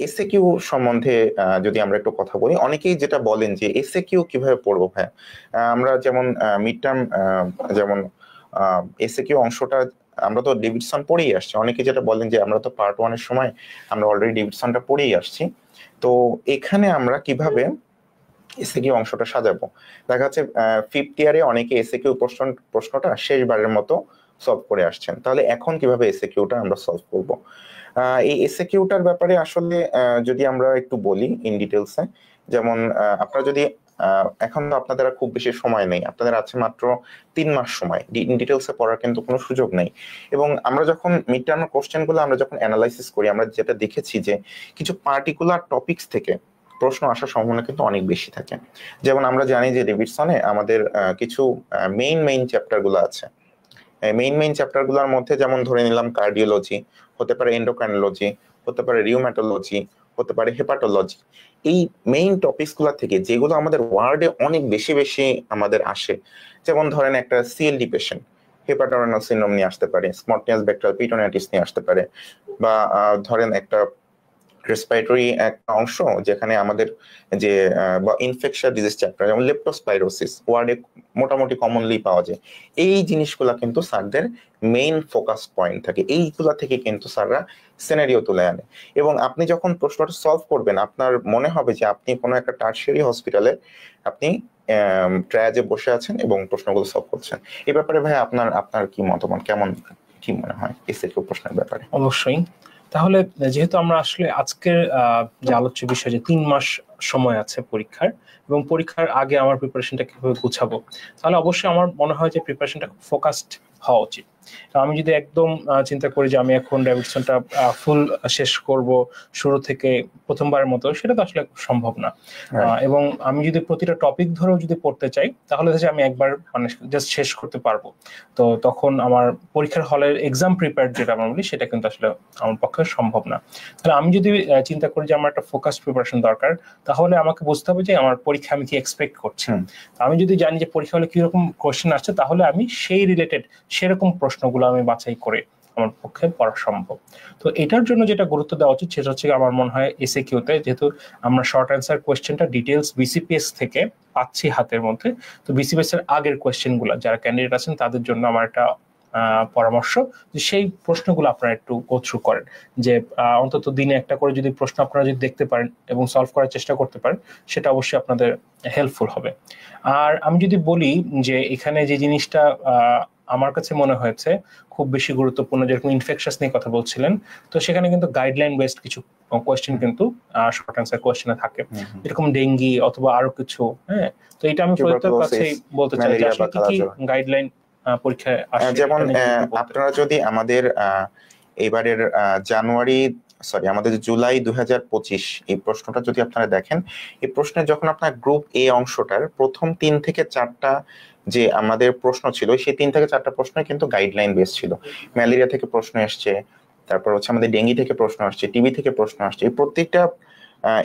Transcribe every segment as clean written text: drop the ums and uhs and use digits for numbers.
SAQ সম্বন্ধে যদি আমরা একটু কথা বলি, অনেকেই যেটা বলেন যে এসএকিউ কিভাবে পড়বো ভাই। আমরা যেমন মিড টার্ম যেমন এসএকিউ অংশটা আমরা তো ডেভিডসন পড়েই আসছি। অনেকে যেটা বলেন যে আমরা তো পার্ট 1 এর সময় আমরা অলরেডি ডেভিডসনটা পড়েই আসছি, তো এখানে আমরা কিভাবে এসএকিউ অংশটা সাজাবো। দেখা যাচ্ছে ফিফথ ইয়ারে অনেকে এসএকিউ প্রশ্নটা শেষবারের মতো সলভ করে আসছেন, তাহলে এখন কিভাবে এসএকিউটা আমরা সলভ করব। এই এসএকিউটার ব্যাপারে আসলে যদি আমরা একটু বলি ইন ডিটেলসে, যেমন আপনারা যদি এখন তো আপনাদের আর খুব বেশি সময় নেই, আপনাদের আছে মাত্র 3 মাস সময়, ইন ডিটেলসে পড়ার কিন্তু কোনো সুযোগ নেই। এবং আমরা যখন মিড টার্ম কোশ্চেন গুলো আমরা যখন অ্যানালাইসিস করি, আমরা যেটা দেখেছি যে কিছু পার্টিকুলার টপিকস থেকে প্রশ্ন আসার সম্ভাবনা কিন্তু অনেক বেশি থাকে। যেমন আমরা জানি যে ডেভিডসনে আমাদের কিছু মেইন চ্যাপ্টার গুলো আছে। মেইন চ্যাপ্টার গুলোর মধ্যে যেমন ধরে নিলাম কার্ডিওলজি, হতে পারে এন্ডোক্রাইনোলজি, হতে পারে রিউম্যাটোলজি, হতে পারে হেপাটোলজি। এই মেইন টপিকস গুলা থেকে যেগুলো আমাদের ওয়ার্ডে অনেক বেশি আমাদের আসে, যেমন ধরেন একটা সিএলডি পেশেন্ট হেপাটোরেনাল সিনড্রোম নিয়ে আসতে পারে, স্পন্টেনিয়াস ব্যাকটেরিয়াল পিটোনাইটিস নিয়ে আসতে পারে, বা ধরেন একটা রেসপিরেটরি একটা অংশ যেখানে আমাদের যে বা ইনফেকশন ডিজিজ চ্যাপ্টার যেমন লেপ্টোস্পাইরোসিস ওয়ার্ডে মোটামুটি কমনলি পাওয়া যায়। এই জিনিসগুলা কিন্তু স্যারদের মেইন ফোকাস পয়েন্ট থাকে, এইগুলা থেকে কিন্তু স্যাররা সিনারিও তুলে আনে। এবং আপনি যখন প্রশ্নটা সলভ করবেন, আপনার মনে হবে যে আপনি কোনো একটা টার্সিয়ারি হসপিটালে আপনি ট্রায়াজে বসে আছেন এবং প্রশ্নগুলো সলভ করছেন। এই ব্যাপারে ভাই আপনার আপনার কি মতামত, কেমন কি মনে হয় এসএকিউ প্রশ্নের ব্যাপারে? অবশ্যই। তাহলে যেহেতু আমরা আসলে আজকের যে আলোচ্য বিষয় যে 3 মাস সময় আছে পরীক্ষার, এবং পরীক্ষার আগে আমার প্রিপারেশনটা কিভাবে গুছাবো, তাহলে অবশ্যই আমার মনে হয় যে প্রিপারেশনটা খুব ফোকাসড হওয়া উচিত। আমি যদি একদম চিন্তা করি যে আমি এখন ডেভিডসনটা ফুল শেষ করব শুরু থেকে প্রথমবারের মতো, সেটা তো আসলে সম্ভব না। এবং আমি যদি প্রতিটা টপিক ধরেও যদি পড়তে চাই, তাহলে হচ্ছে আমি একবার মানে জাস্ট শেষ করতে পারবো। তো তখন আমার পরীক্ষার হলের এক্সাম প্রিপেয়ার যেটা আমরা বলি, সেটা কিন্তু আসলে আমার পক্ষে সম্ভব না। তাহলে আমি যদি চিন্তা করি যে আমার একটা ফোকাসড প্রিপারেশন দরকার, তাহলে আমাকে বুঝতে হবে যে আমার পরীক্ষা আমি কি এক্সপেক্ট করছি। আমি যদি জানি যে পরীক্ষা হলে কিরকম কোশ্চেন আসছে, তাহলে আমি সেই রিলেটেড সেরকম প্রশ্নগুলো আমি বাছাই করে আমার পক্ষে পড়া সম্ভব। তো এটার জন্য যেটা গুরুত্ব দেওয়া উচিত সেটা হচ্ছে আমার মনে হয় এসএকিউতে, যেহেতু আমরা শর্ট অ্যান্সার কোয়েশ্চেনটা ডিটেলস বিসিপিএস থেকে পাচ্ছি হাতের মধ্যে, তো বিসিপিএস এর আগের কোয়েশ্চেনগুলো যারা ক্যান্ডিডেট আছেন তাদের জন্য আমার একটা পরামর্শ যে সেই প্রশ্নগুলো আপনারা একটু গো থ্রু করেন, যে অন্তত দিনে একটা করে যদি প্রশ্ন আপনারা যদি দেখতে পারেন এবং সলভ করার চেষ্টা করতে পারেন, সেটা অবশ্যই আপনাদের হেল্পফুল হবে। আর আমি যদি বলি যে এখানে যে জিনিসটা আমার কাছে মনে হয়েছে খুব বেশি গুরুত্বপূর্ণ, যেরকম ইনফেকশাস নিয়ে কথা বলছিলেন, তো সেখানে কিন্তু গাইডলাইন বেসড কিছু কোয়েশ্চেন কিন্তু শর্ট অ্যান্সার কোয়েশ্চেনে থাকে, যেরকম ডেঙ্গি অথবা আরো কিছু। হ্যাঁ, তো এটা আমি প্রত্যেকের কাছেই বলতে চাই যে আসলে কি গাইডলাইন পরীক্ষায় আসে। যেমন আপনারা যদি আমাদের এবারের আমাদের জুলাই 2025 এই প্রশ্নটা যদি আপনারা দেখেন, এই প্রশ্নে যখন আপনার গ্রুপ এ অংশটার প্রথম 3 থেকে 4টা যে আমাদের প্রশ্ন ছিল, সেই 3 থেকে 4টা প্রশ্ন কিন্তু গাইডলাইন বেস ছিল। ম্যালেরিয়া থেকে প্রশ্ন আসছে, তারপর হচ্ছে আমাদের ডেঙ্গি থেকে প্রশ্ন আসছে, টিবি থেকে প্রশ্ন আসছে। এই প্রত্যেকটা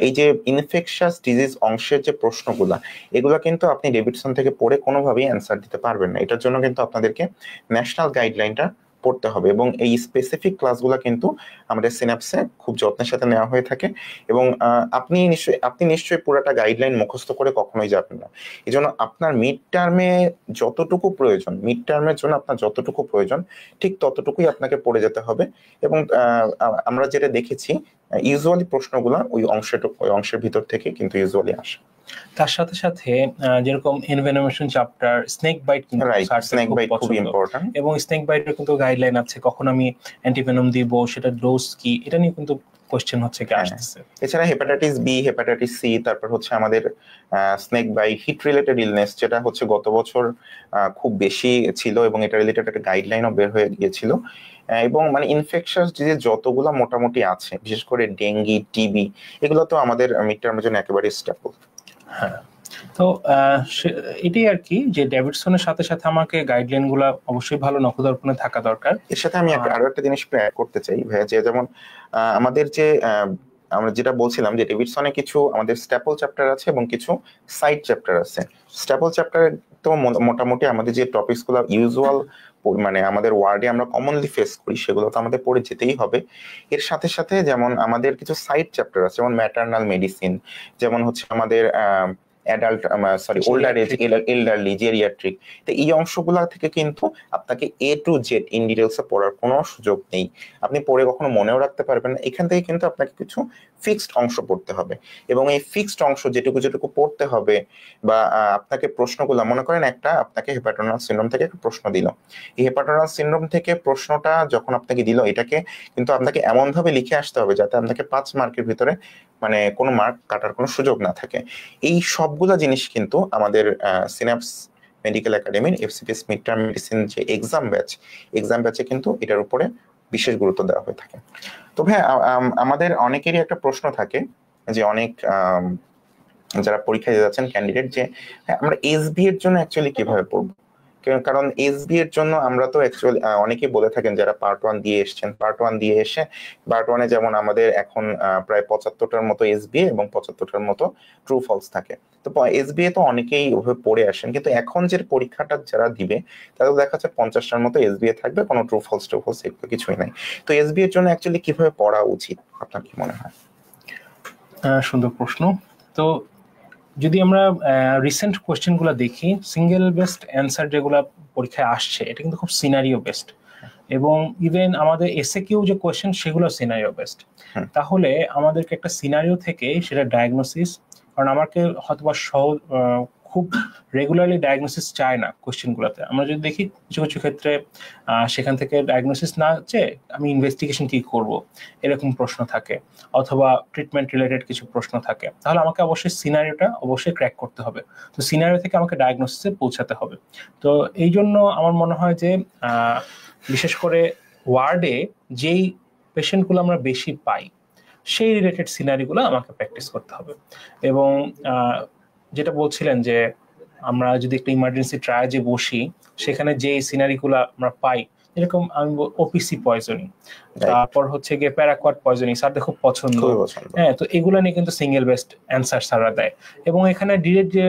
এই যে ইনফেকশাস ডিজিজ অংশের যে প্রশ্নগুলা, এগুলা কিন্তু আপনি ডেভিডসন থেকে পড়ে কোনোভাবেই অ্যান্সার দিতে পারবেন না। এটার জন্য কিন্তু আপনাদেরকে ন্যাশনাল গাইডলাইনটা পড়তে হবে, এবং এই স্পেসিফিক ক্লাসগুলো কিন্তু আমাদের সিনাপসে খুব যত্নের সাথে নেওয়া হয়ে থাকে। এবং আপনি নিশ্চয়ই পুরোটা গাইডলাইন মুখস্থ করে কখনোই যাবেন না। এই জন্য আপনার মিড টার্মের জন্য আপনার যতটুকু প্রয়োজন ঠিক ততটুকুই আপনাকে পড়ে যেতে হবে। এবং আমরা যেটা দেখেছি ইউজুয়ালি প্রশ্নগুলো ওই অংশের ভিতর থেকে কিন্তু ইউজুয়ালি আসে। তার সাথে সাথে যেরকম এনভায়রনমেন্ট চ্যাপ্টার, স্নেক বাইট কিন্তু খুব ইম্পর্টেন্ট, এবং স্নেক বাইটের কিন্তু গাইডলাইন আছে, কখন আমি অ্যান্টিভেনম দিব, সেটা ডোজ কি, এটা নিয়ে কিন্তু কোশ্চেন হচ্ছে কি আসছে। এছাড়া হেপাটাইটিস বি, হেপাটাইটিস সি, তারপর হচ্ছে আমাদের snake bite heat related illness, যেটা হচ্ছে গত বছর খুব বেশি ছিল এবং এটা রিলেটেড একটা গাইডলাইনও বের হয়ে গিয়েছিল। এবং মানে ইনফেকশাস ডিজিজ যতগুলো মোটামুটি আছে, বিশেষ করে ডেঙ্গি, টিবি, এগুলো তো আমাদের মিড টার্মের জন্য একেবারে স্টেপল। হ্যাঁ, তো এটাই আর কি, যে ডেভিডসনের সাথে সাথে আমাকে গাইডলাইন গুলা অবশ্যই ভালো নখদর্পণে থাকা দরকার। এর সাথে আমি আরো একটা জিনিস অ্যাড করতে চাই ভাইয়া, যে যেমন আমাদের যে আমরা যেটা বলছিলাম যে ডেভিডসনে কিছু আমাদের স্ট্যাপল চ্যাপ্টার আছে এবং কিছু সাইড চ্যাপ্টার আছে। স্ট্যাপল চ্যাপ্টার তো মোটামুটি আমাদের যে টপিকস গুলো ইউজুয়াল মানে আমাদের ওয়ার্ডে আমরা কমনলি ফেস করি সেগুলো তো আমাদের পড়ে যেতেই হবে। এর সাথে সাথে যেমন আমাদের কিছু সাইড চ্যাপ্টার আছে, যেমন ম্যাটারনাল মেডিসিন, যেমন হচ্ছে আমাদের adult older age, elderly, geriatric. তো এই অংশগুলা থেকে কিন্তু আপনাকে A to Z ইন ডিটেলসে পড়ার কোনো সুযোগ নেই, আপনি পড়ে কখনো মনেও রাখতে পারবেন না। এখান থেকে কিন্তু আপনাকে কিছু ফিক্সড অংশ পড়তে হবে, এবং এই ফিক্সড অংশ যেটুকু যেটুকু পড়তে হবে বা আপনাকে প্রশ্নগুলো, মনে করেন একটা আপনাকে হেপাটোনাল সিনড্রোম থেকে একটা প্রশ্ন দিল, এই হেপাটোনাল সিনড্রোম থেকে প্রশ্নটা যখন আপনাকে দিল, এটাকে কিন্তু আপনাকে এমন ভাবে লিখে আসতে হবে যাতে আপনাকে 5 মার্কের ভিতরে মানে কোনো মার্ক কাটার কোনো সুযোগ না থাকে। এই সবগুলা জিনিস কিন্তু আমাদের সিনাপস মেডিকেল একাডেমির FCPS মিড টার্ম মেডিসিন যে এক্সাম ব্যাচে কিন্তু এটার উপরে বিশেষ গুরুত্ব দেওয়া হয়ে থাকে। তো ভাই আমাদের অনেকেরই একটা প্রশ্ন থাকে যে অনেক যারা পরীক্ষা দিতে যাচ্ছেন ক্যান্ডিডেট, যে আমরা SB এর জন্য অ্যাকচুয়ালি কিভাবে পড়বো, কারণ SB এর জন্য আমরা তো অ্যাকচুয়ালি অনেকেই বলে থাকেন যারা পার্ট 1 দিয়ে এসেছেন, পার্ট 1 দিয়ে এসে পার্ট 1-এ যেমন আমাদের এখন প্রায় 75টার মতো SBA এবং 75টার মতো ট্রু ফলস থাকে। তো SBA তো অনেকেই ওভাবে পড়ে আসেন, কিন্তু এখন যে পরীক্ষাটা যারা দিবে তাদের দেখা যাচ্ছে 50টার মতো SBA থাকবে, কোনো ট্রু ফলস এগুলো কিছুই নাই। তো SB এর জন্য অ্যাকচুয়ালি কিভাবে পড়া উচিত আপনার কি মনে হয়? সুন্দর প্রশ্ন। তো যদি আমরা রিসেন্ট কোয়েশ্চেনগুলো দেখি, সিঙ্গেল বেস্ট অ্যান্সার যেগুলো পরীক্ষায় আসছে এটা কিন্তু খুব সিনারিও বেস্ট, এবং ইভেন আমাদের এসএকিউ যে কোয়েশ্চেন সেগুলো সিনারিও বেস্ট। তাহলে আমাদেরকে একটা সিনারিও থেকে সেটা ডায়াগনোসিস, কারণ আমাকে হয়তোবা খুব রেগুলারলি ডায়াগনোসিস চায় না কোয়েশ্চেনগুলোতে। আমরা যদি দেখি কিছু কিছু ক্ষেত্রে সেখান থেকে ডায়াগনোসিস না চেয়ে আমি ইনভেস্টিগেশন কি করব এরকম প্রশ্ন থাকে, অথবা ট্রিটমেন্ট রিলেটেড কিছু প্রশ্ন থাকে। তাহলে আমাকে অবশ্যই সিনারিওটা অবশ্যই ক্র্যাক করতে হবে, তো সিনারিও থেকে আমাকে ডায়াগনোসিসে পৌঁছাতে হবে। তো এই জন্য আমার মনে হয় যে বিশেষ করে ওয়ার্ডে যেই পেশেন্টগুলো আমরা বেশি পাই সেই রিলেটেড সিনারিগুলো আমাকে প্র্যাকটিস করতে হবে। এবং যেটা বলছিলেন যে আমরা যদি একটা ইমার্জেন্সি ট্রায়াজে বসি, সেখানে যে সিনারিগুলো আমরা পাই, যেরকম আমি ওপিসি পয়জনিং, তারপর হচ্ছে গিয়ে প্যারাকোয়াড পয়জনিং, স্যারদের খুব পছন্দ। হ্যাঁ, তো এগুলো নিয়ে কিন্তু সিঙ্গেল বেস্ট অ্যান্সার স্যাররা দেয়, এবং এখানে ডিরেক্ট যে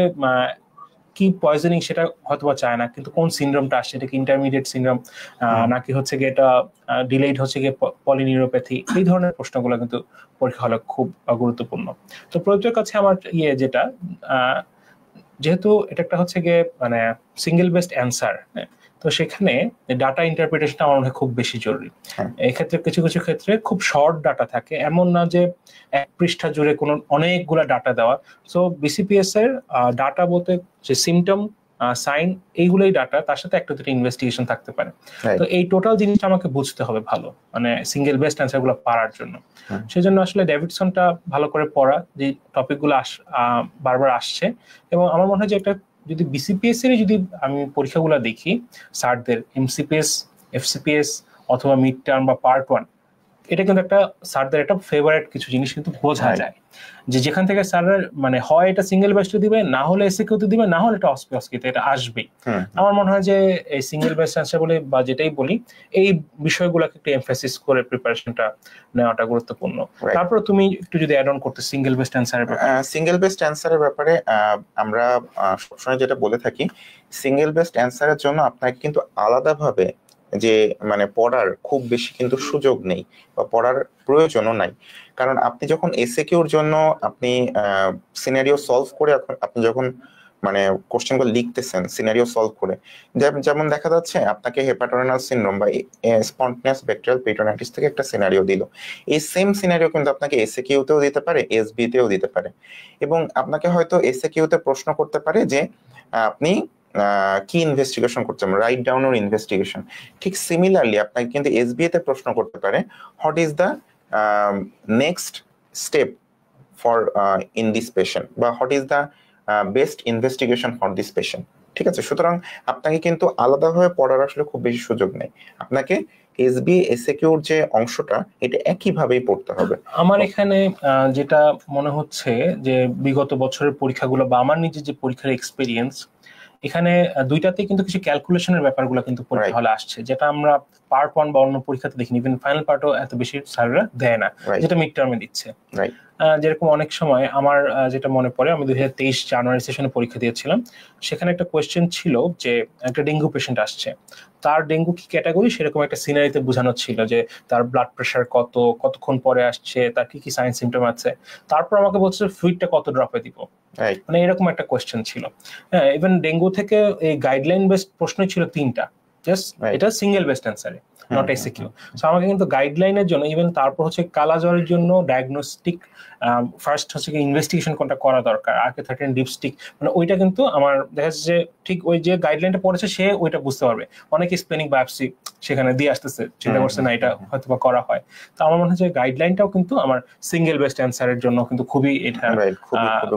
কি পয়জনিং সেটা হয়তোবা চায় না, কিন্তু কোন সিনড্রোমটা আসছে, এটা কি ইন্টারমিডিয়েট সিনড্রোম নাকি হচ্ছে গিয়ে এটা ডিলেইড হচ্ছে গিয়ে পলিনিউরোপ্যাথি, এই ধরনের প্রশ্নগুলো কিন্তু পরীক্ষা হলে খুব গুরুত্বপূর্ণ। তো প্রয়োজনের কাছে আমার যেটা যেহেতু এটা একটা হচ্ছে গিয়ে মানে সিঙ্গেল বেস্ট অ্যান্সার, তো সেখানে ডাটা ইন্টারপ্রিটেশনটা আমার মনে হয় খুব বেশি জরুরি। এই ক্ষেত্রে কিছু কিছু ক্ষেত্রে খুব শর্ট ডাটা থাকে, এমন না যে এক পৃষ্ঠা জুড়ে কোনো অনেকগুলা ডাটা দেওয়া। সো BCPS এর ডাটা বলতে যে সিমটম, সাইন, এইগুলোই ডাটা, তার সাথে একটা দুটো ইনভেস্টিগেশন থাকতে পারে। তো এই টোটাল জিনিসটা আমাকে বুঝতে হবে ভালো, মানে সিঙ্গেল বেস্ট অ্যান্সার গুলো পারার জন্য। সেজন্য আসলে ডেভিডসনটা ভালো করে পড়া, যে টপিকগুলো বারবার আসছে। এবং আমার মনে হয় যে একটা যদি BCPS এর যদি আমি পরীক্ষাগুলো দেখি, স্যারদের MCPS, FCPS অথবা মিড টার্ম বা পার্ট 1, এটা কিন্তু একটা স্যারদের একটা ফেভারিট কিছু জিনিস কিন্তু বোঝা যায়, যে যেখান থেকে স্যাররা মানে হয় এটা সিঙ্গেল বেস্ট দিবে, না হলে এসএকিউতে দিবে, না হলে এটা অস্কিতে এটা আসবেই। আমার মনে হয় যে এই সিঙ্গেল বেস্ট অ্যান্সার বলে বা যেটাই বলি, এই বিষয়গুলোকে একটু এমফাসিস করে প্রিপারেশনটা নেওয়াটা গুরুত্বপূর্ণ। তারপর তুমি একটু যদি অ্যাড অন করতে সিঙ্গেল বেস্ট অ্যান্সারের ব্যাপারে। সিঙ্গেল বেস্ট অ্যান্সারের ব্যাপারে আমরা সবসময় যেটা বলে থাকি, সিঙ্গেল বেস্ট অ্যান্সারের জন্য আপনাকে কিন্তু আলাদাভাবে যে মানে পড়ার খুব বেশি কিন্তু সুযোগ নেই বা পড়ার প্রয়োজনও নাই। কারণ আপনি যখন এসএকিউর জন্য আপনি সিনারিও সলভ করে আপনি যখন মানে কোশ্চেনগুলো লিখতেছেন সিনারিও সলভ করে, যেমন দেখা যাচ্ছে আপনাকে হেপাটোরেনাল সিনড্রোম বা স্পন্টানিয়াস ব্যাকটেরিয়াল পেরিটোনাইটিস থেকে একটা সিনারিও দিল, এই সেম সিনারিও কিন্তু আপনাকে এসএকিউতেও দিতে পারে, এসবিতেও দিতে পারে। এবং আপনাকে হয়তো এসএকিউতে প্রশ্ন করতে পারে যে আপনি কি ইনভেস্টিগেশন করছেন, রাইট ডাউন ওর ইনভেস্টিগেশন। ঠিক সিমিলারলি আপনাকে কিন্তু এসবিএ তে প্রশ্ন করতে পারে what is the next step for in this patient, বা what is the best investigation for this patient. ঠিক আছে, সুতরাং আপনাকে কিন্তু আলাদাভাবে পড়ার আসলে খুব বেশি সুযোগ নেই, আপনাকে এসবি এসএকিউর যে অংশটা এটা একইভাবেই পড়তে হবে। আমার এখানে যেটা মনে হচ্ছে যে বিগত বছরের পরীক্ষাগুলো বা আমার নিজের যে পরীক্ষার এক্সপেরিয়েন্স, এখানে দুইটাতে কিন্তু কিছু ক্যালকুলেশনের ব্যাপারগুলো কিন্তু পরীক্ষা হলে আসছে, যেটা আমরা পার্ট 1 বা অন্য পরীক্ষাতে দেখিনি, ইভেন ফাইনাল পার্টও এত বেশি স্যাররা দেয় না, যেটা মিড টার্মে দিচ্ছে। যেরকম অনেক সময় আমার যেটা মনে পড়ে, আমি 2023 জানুয়ারি সেশনে পরীক্ষা দিয়েছিলাম, সেখানে একটা কোয়েশ্চেন ছিল যে একটা ডেঙ্গু পেশেন্ট আসছে, তার ডেঙ্গু কি ক্যাটাগরি সেরকম একটা সিনারিতে বোঝানো ছিল, যে তার ব্লাড প্রেশার কত, কতক্ষণ পরে আসছে, তার কি কি সাইন সিমটম আছে, তারপর আমাকে বলছে ফ্লুইডটা কত ড্রপে দিব, মানে এরকম একটা কোয়েশ্চেন ছিল। হ্যাঁ, ইভেন ডেঙ্গু থেকে এই গাইডলাইন বেসড প্রশ্নই ছিল 3টা, জাস্ট এটা সিঙ্গেল বেসড অ্যান্সারে, নট এসিকিউ। সো আমাকে কিন্তু গাইডলাইনের জন্য, ইভেন তারপর হচ্ছে কালাজ্বরের জন্য ডায়াগনস্টিক ফার্স্ট হচ্ছে কি ইনভেস্টিগেশন কোনটা করা দরকার, আর্কে-13 ডিপস্টিক, মানে ওইটা কিন্তু আমার দেখা যাচ্ছে যে ঠিক ওই যে গাইডলাইনটা পড়েছে সে ওইটা বুঝতে পারবে। অনেকে স্প্লেনিক বায়োপসি সেখানে দিয়ে আসতেছে, চিন্তা করছে না এটা হয়তো বা করা হয়। তো আমার মনে হয় যে গাইডলাইনটাও কিন্তু আমার সিঙ্গেল বেসড অ্যান্সারের জন্য কিন্তু খুবই এটা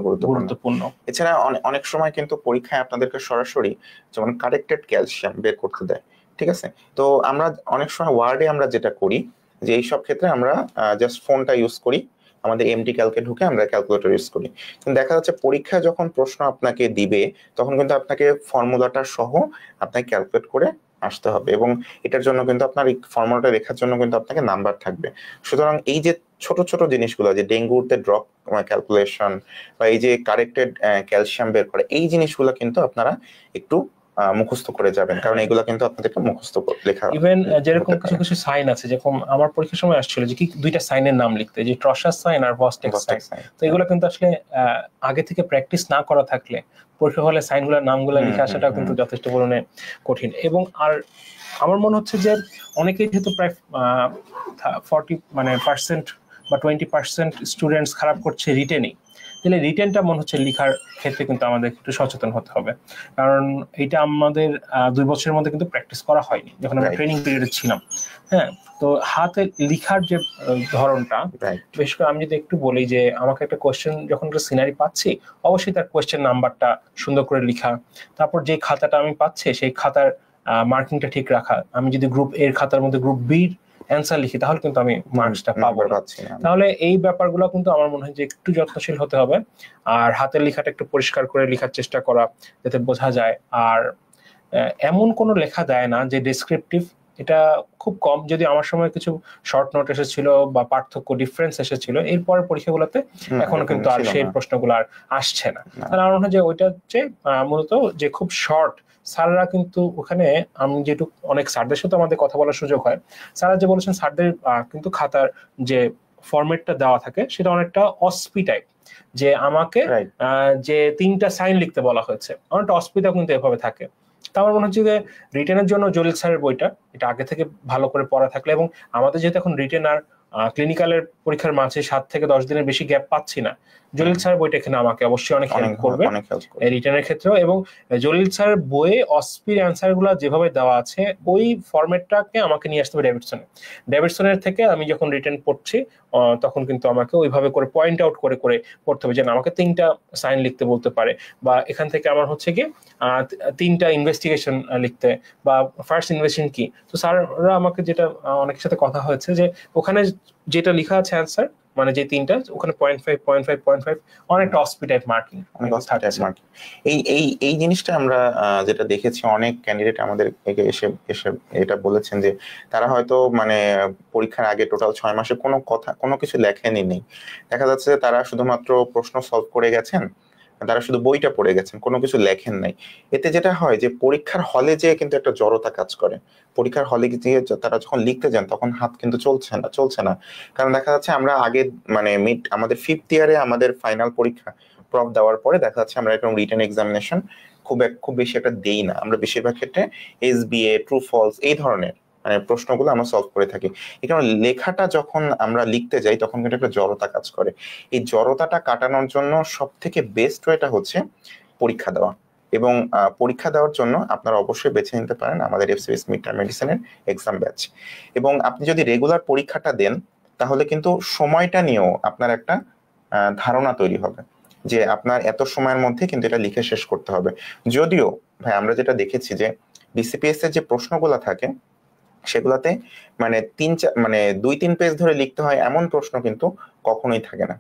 গুরুত্বপূর্ণ। এছাড়া অনেক সময় কিন্তু পরীক্ষায় আপনাদেরকে সরাসরি যেমন কারেক্টেড ক্যালসিয়াম বের করতে দেয়, ঠিক আছে? তো আমরা অনেক সময় ওয়ার্ডে আমরা যেটা করি যে এইসব ক্ষেত্রে আমরা জাস্ট ফোনটা ইউজ করি, আমাদের এমটি ক্যালকে ঢুকে আমরা ক্যালকুলেটর ইউজ করি, কিন্তু দেখা যাচ্ছে পরীক্ষায় যখন প্রশ্ন আপনাকে দিবে তখন কিন্তু আপনাকে ফর্মুলাটা সহ আপনাকে ক্যালকুলেট করে আসতে হবে, এবং এটার জন্য কিন্তু আপনার এই ফর্মুলাটা লেখার জন্য কিন্তু আপনাকে নাম্বার থাকবে। সুতরাং এই যে ছোট ছোট জিনিসগুলো, যে ডেঙ্গুতে ড্রপ ক্যালকুলেশন বা এই যে কারেক্টেড ক্যালসিয়াম বের করে, এই জিনিসগুলো কিন্তু আপনারা একটু মুখস্থ করে যাবেন, কারণ এগুলো কিন্তু আপনাদেরকে মুখস্থ লেখা। ইভেন যেরকম কিছু কিছু সাইন আছে, যেরকম আমার পরীক্ষার সময় আসছিল যে কি দুইটা সাইনের নাম লিখতে, যে ট্রসাস সাইন আর ভস্টেক্স সাইন। তো এগুলো কিন্তু আসলে আগে থেকে প্র্যাকটিস না করা থাকলে পরীক্ষা হলে সাইনগুলোর নামগুলো লিখে আসাটা কিন্তু যথেষ্ট পরিমাণে কঠিন। এবং আর আমার মনে হচ্ছে যে অনেকেই যেহেতু প্রায় 40% বা 20% স্টুডেন্টস খারাপ করছে রিটেনই, তাহলে রিটেনটা মনে হচ্ছে লেখার ক্ষেত্রে কিন্তু আমাদের একটু সচেতন হতে হবে, কারণ এটা আমাদের 2 বছরের মধ্যে কিন্তু প্র্যাকটিস করা হয়নি যখন আমরা ট্রেনিং পিরিয়ডে ছিলাম। হ্যাঁ, তো হাতে লেখার যে ধরনটা, বিশেষ করে আমি যদি একটু বলি যে আমাকে একটা কোয়েশ্চেন যখন একটা সিনারি পাচ্ছি, অবশ্যই তার কোয়েশ্চেন নাম্বারটা সুন্দর করে লেখা, তারপর যে খাতাটা আমি পাচ্ছি সেই খাতার মার্কিংটা ঠিক রাখা। আমি যদি গ্রুপ এর খাতার মধ্যে গ্রুপ বির অ্যান্সার লিখি তাহলে কিন্তু আমি মার্কসটা পাবো না। তাহলে এই ব্যাপারগুলো কিন্তু আমার মনে হয় যে একটু যত্নশীল হতে হবে, আর হাতের লেখাটা একটু পরিষ্কার করে লেখার চেষ্টা করা যাতে বোঝা যায়। আর এমন কোনো লেখা দেয় না যে ডেসক্রিপটিভ, এটা খুব কম, যদি আমার সময় কিছু শর্ট নোট এসেছিল বা পার্থক্য ডিফারেন্স এসেছিল, এরপর পরীক্ষাগুলোতে এখনো কিন্তু আর সেই প্রশ্নগুলো আর আসছে না। তাহলে আমার মনে হয় যে ওইটা হচ্ছে মূলত যে খুব শর্ট। স্যাররা কিন্তু ওখানে, আমি যেটুকু অনেক স্যারদের সাথে আমাদের কথা বলার সুযোগ হয়, স্যাররা যে বলেছেন স্যারদের কিন্তু খাতার যে ফরম্যাটটা দেওয়া থাকে সেটা অনেকটা অসপি টাইপ, যে আমাকে যে 3টা সাইন লিখতে বলা হয়েছে, অনেকটা অসপিটা কিন্তু এভাবে থাকে। তা আমার মনে হচ্ছে যে রিটেনের জন্য জলিল স্যারের বইটা এটা আগে থেকে ভালো করে পড়া থাকলে, এবং আমাদের যেহেতু এখন রিটেন আর ক্লিনিক্যালের পরীক্ষার মাঝে 7 থেকে 10 দিনের বেশি গ্যাপ পাচ্ছি না, জলিল স্যারের বইটা এখানে আমাকে অবশ্যই অনেক হেল্প করবে রিটেনের ক্ষেত্রেও। এবং জলিল স্যারের বইয়ে অসপির অ্যান্সার গুলো যেভাবে দেওয়া আছে ওই ফরম্যাটটাকে আমাকে নিয়ে আসতে হবে ডেভিডসনের থেকে। আমি যখন রিটেন পড়ছি তখন কিন্তু আমাকে ওইভাবে করে পয়েন্ট আউট করে করে পড়তে হবে, যেন আমাকে 3টা সাইন লিখতে বলতে পারে, বা এখান থেকে আমার হচ্ছে কি 3টা ইনভেস্টিগেশন লিখতে, বা ফার্স্ট ইনভেস্টিগেশন কি। তো স্যাররা আমাকে যেটা অনেকের সাথে কথা হয়েছে যে ওখানে যেটা লেখা আছে অ্যান্সার, মানে যে 3টা, ওখানে 0.5 অনেকটা অসপি মার্কিং। এই জিনিসটা আমরা যেটা দেখেছি, অনেক ক্যান্ডিডেট আমাদের এসে এটা বলেছেন যে তারা হয়তো মানে পরীক্ষার আগে টোটাল 6 মাসে কোনো কিছু লেখেনি নেই। দেখা যাচ্ছে যে তারা শুধুমাত্র প্রশ্ন সলভ করে গেছেন, তারা শুধু বইটা পড়ে গেছেন, কোনো কিছু লেখেন নাই। এতে যেটা হয় যে পরীক্ষার হলে যেয়ে কিন্তু একটা জড়তা কাজ করে। পরীক্ষার হলে গিয়ে তারা যখন লিখতে যান তখন হাত কিন্তু চলছে না। কারণ দেখা যাচ্ছে আমরা আগে মানে আমাদের 5th ইয়ারে আমাদের ফাইনাল পরীক্ষা প্রফ দেওয়ার পরে দেখা যাচ্ছে আমরা এরকম রিটেন এক্সামিনেশন খুব বেশি একটা দেই না। আমরা বেশিরভাগ ক্ষেত্রে এসবিএ, ট্রু ফলস এই ধরনের মানে প্রশ্নগুলো আমরা সলভ করে থাকি। এই কারণে লেখাটা যখন আমরা লিখতে যাই তখন কিন্তু একটা জড়তা কাজ করে। এই জড়তাটা কাটানোর জন্য সব থেকে বেস্ট ওয়েটা হচ্ছে পরীক্ষা দেওয়া, এবং পরীক্ষা দেওয়ার জন্য আপনারা অবশ্যই বেছে নিতে পারেন আমাদের এফসিবিএস মিড টার্ম মেডিসিনের এক্সাম ব্যাচ। এবং আপনি যদি রেগুলার পরীক্ষাটা দেন তাহলে কিন্তু সময়টা নিয়েও আপনার একটা ধারণা তৈরি হবে যে আপনার এত সময়ের মধ্যে কিন্তু এটা লিখে শেষ করতে হবে। যদিও ভাই আমরা যেটা দেখেছি যে বিসিপিএস এর যে প্রশ্নগুলো থাকে সেগুলাতে মানে 2-3 পেজ ধরে লিখতে হয় এমন প্রশ্ন কিন্তু কখনোই থাকে না।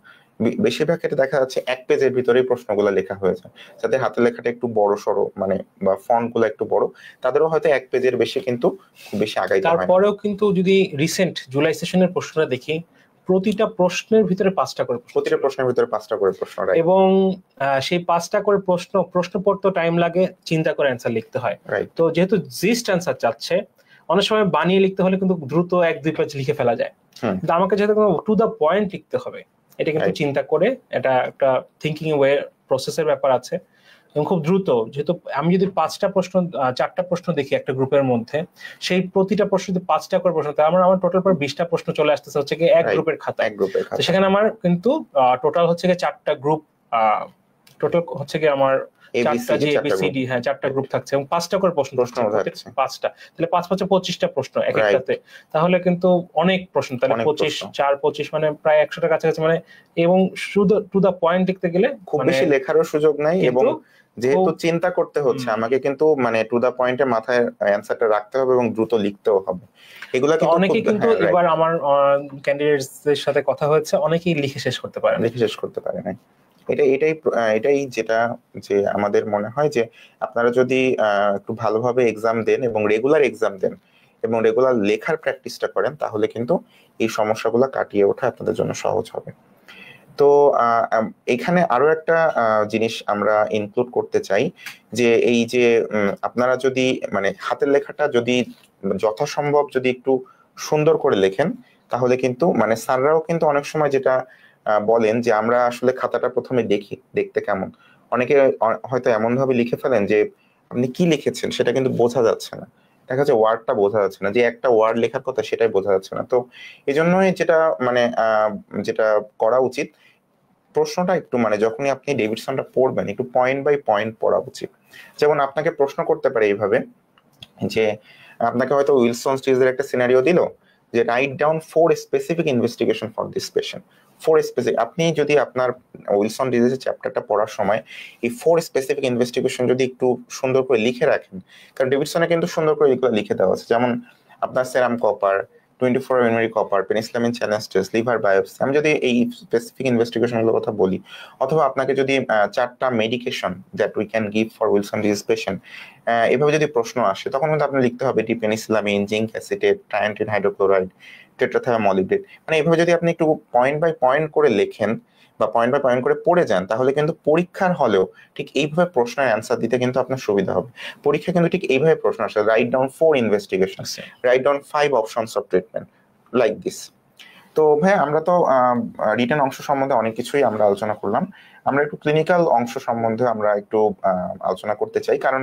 বেশিরভাগ ক্ষেত্রে দেখা যাচ্ছে 1 পেজের ভিতরেই প্রশ্নগুলো লেখা হয়ে যায়। যাদের হাতের লেখাটা একটু বড় সড়ো মানে বা ফন্ট গুলো একটু বড়, তাদেরও হয়তো 1 পেজের বেশি কিন্তু খুব বেশি আগাইতে হয়। তারপরেও কিন্তু যদি রিসেন্ট জুলাই সেশনের প্রশ্নটা দেখি, প্রতিটা প্রশ্নের ভিতরে 5টা করে প্রশ্ন, প্রতিটা প্রশ্নের ভিতরে 5টা করে প্রশ্ন, রাইট। এবং সেই 5টা করে প্রশ্ন পড়তে টাইম লাগে, চিন্তা করে অ্যান্সার লিখতে হয়। রাইট। তো যেহেতু জিস্ট অ্যান্সার চাচ্ছে, অনেক সময় বানিয়ে লিখতে হলে কিন্তু দ্রুত 1-2 পেজ লিখে ফেলা যায়, কিন্তু আমাকে যেহেতু টু দ্য পয়েন্ট লিখতে হবে, এটা কিন্তু চিন্তা করে, এটা একটা থিঙ্কিং ওয়ে প্রসেসের ব্যাপার আছে, এবং খুব দ্রুত। যেহেতু আমি যদি 4টা প্রশ্ন দেখি একটা গ্রুপের মধ্যে, সেই প্রতিটা প্রশ্ন যদি 5টা করে প্রশ্ন, তাহলে আমার টোটাল পর 20টা প্রশ্ন চলে আসতেছে হচ্ছে কি এক গ্রুপের খাতায়। তো সেখানে আমার কিন্তু টোটাল হচ্ছে কি 4টা গ্রুপ, টোটাল হচ্ছে কি আমার 4টা যে ABCD, হ্যাঁ 4টা গ্রুপ থাকছে, এবং 5টা করে প্রশ্ন থাকছে, 5টা, তাহলে 5-5-25টা প্রশ্ন এক একটাতে, তাহলে কিন্তু অনেক প্রশ্ন, তাহলে 25 মানে প্রায় 100টার কাছাকাছি, মানে, এবং শুধু টু দা পয়েন্ট লিখতে গেলে খুব বেশি লেখারও সুযোগ নাই, এবং যেহেতু চিন্তা করতে হচ্ছে আমাকে, কিন্তু মানে টু দা পয়েন্টে মাথায় অ্যানসারটা রাখতে হবে এবং দ্রুত লিখতেও হবে। এগুলা কিন্তু অনেকেই কিন্তু এবার আমার ক্যান্ডিডেটসদের সাথে কথা হয়েছে, অনেকেই লিখে শেষ করতে পারে না। এটাই যেটা যে আমাদের মনে হয় যে আপনারা যদি একটু ভালোভাবে এক্সাম দেন এবং রেগুলার এক্সাম দেন এবং রেগুলার লেখার প্র্যাকটিসটা করেন, তাহলে কিন্তু এই সমস্যাগুলো কাটিয়ে ওঠা আপনাদের জন্য সহজ হবে। তো এখানে আরো একটা জিনিস আমরা ইনক্লুড করতে চাই, যে এই যে আপনারা যদি মানে হাতের লেখাটা যদি যথাসম্ভব যদি একটু সুন্দর করে লেখেন, তাহলে কিন্তু মানে স্যাররাও কিন্তু অনেক সময় যেটা বলেন যে আমরা আসলে খাতাটা প্রথমে দেখতে কেমন, অনেকে হয়তো এমন ভাবে লিখে ফেলেন যে আপনি কি লিখেছেন সেটা কিন্তু বোঝা যাচ্ছে না, দেখা যাচ্ছে ওয়ার্ডটা বোঝা যাচ্ছে না, যে একটা ওয়ার্ড লেখার কথা সেটাই বোঝা যাচ্ছে না। তো এই জন্যই যেটা মানে যেটা করা উচিত, প্রশ্নটা একটু মানে যখনই আপনি ডেভিডসনটা পড়বেন একটু পয়েন্ট বাই পয়েন্ট পড়া উচিত। যেমন আপনাকে প্রশ্ন করতে পারে এইভাবে যে আপনাকে হয়তো উইলসন স্টিজের একটা সিনারিও দিল যে write down 4 specific investigation for this patient. 4 specific, আপনি যদি আপনার উইলসন ডিজিজের চ্যাপ্টারটা পড়ার সময় এই 4 স্পেসিফিক ইনভেস্টিগেশন যদি একটু সুন্দর করে লিখে রাখেন, কারণ ডেভিডসনে কিন্তু সুন্দর করে লিখে দেওয়া আছে, যেমন আপনার সেরাম কপার, 24 ইউনিটারি copper, penicillamine challenge test, liver biopsy, আমি যদি এই স্পেসিফিক ইনভেস্টিগেশনগুলোর কথা বলি, অথবা আপনাকে যদি 4টা medication that we can give for Wilson disease patient, এভাবে যদি প্রশ্ন আসে, তখন কিন্তু আপনি লিখতে হবে ডিপেনিসিলামিন, জিঙ্ক অ্যাসিটেট, ট্রায়ান্টিন হাইড্রোক্লোরাইড, টেট্রাথায়োমলিডেট। মানে এভাবে যদি আপনি একটু পয়েন্ট বাই পয়েন্ট করে লেখেন বা পয়েন্ট বাই পয়েন্ট করে পড়ে যান, তাহলে কিন্তু পরীক্ষার হলেও ঠিক এইভাবে প্রশ্নের অ্যান্সার দিতে কিন্তু আপনার সুবিধা হবে। পরীক্ষা কিন্তু ঠিক এইভাবে প্রশ্ন আসে, write down 4 investigation, write down 5 options of treatment, like this. তো ভাই আমরা তো রিটেন অংশ সম্বন্ধে অনেক কিছুই আমরা আলোচনা করলাম, আমরা একটু ক্লিনিক্যাল অংশ সম্বন্ধে আমরা একটু আলোচনা করতে চাই, কারণ